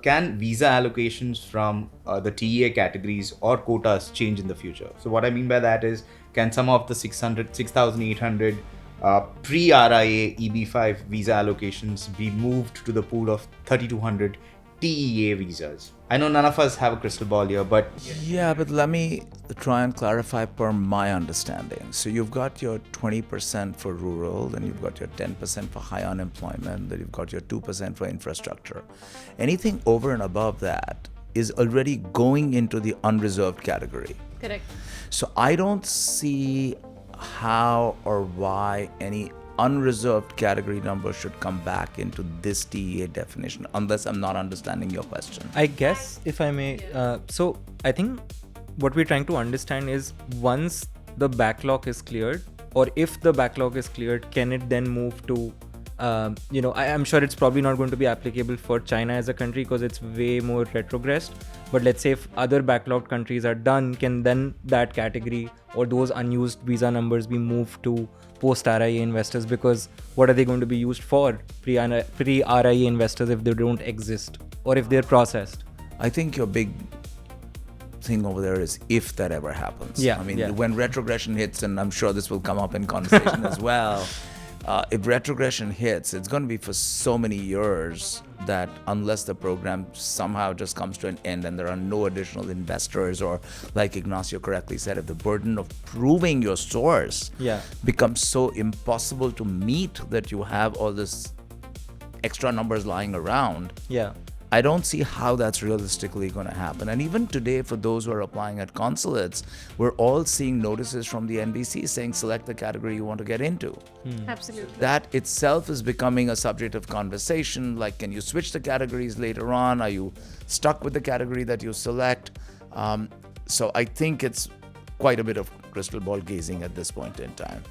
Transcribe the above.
can visa allocations from the TEA categories or quotas change in the future? So what I mean by that is, can some of the 6,800 pre-RIA EB-5 visa allocations be moved to the pool of 3,200 TEA visas? I know none of us have a crystal ball here, but... Yeah, but let me try and clarify per my understanding. So you've got your 20% for rural, then you've got your 10% for high unemployment, then you've got your 2% for infrastructure. Anything over and above that is already going into the unreserved category. Correct. So I don't see how or why any unreserved category number should come back into this TEA definition, unless I'm not understanding your question. I guess, if I may, so I think what we're trying to understand is, once the backlog is cleared, or if the backlog is cleared, can it then move to, I'm sure it's probably not going to be applicable for China as a country because it's way more retrogressed. But let's say if other backlogged countries are done, can then that category or those unused visa numbers be moved to post-RIA investors? Because what are they going to be used for, pre-RIA investors, if they don't exist or if they're processed? I think your big thing over there is if that ever happens. Yeah, I mean, yeah. when retrogression hits, and I'm sure this will come up in conversation as well, if retrogression hits, it's going to be for so many years that unless the program somehow just comes to an end and there are no additional investors, or like Ignacio correctly said, if the burden of proving your source becomes so impossible to meet that you have all this extra numbers lying around, I don't see how that's realistically going to happen. And even today, for those who are applying at consulates, we're all seeing notices from the NBC saying select the category you want to get into. Absolutely. That itself is becoming a subject of conversation. Like, can you switch the categories later on? Are you stuck with the category that you select? So I think it's quite a bit of crystal ball gazing at this point in time.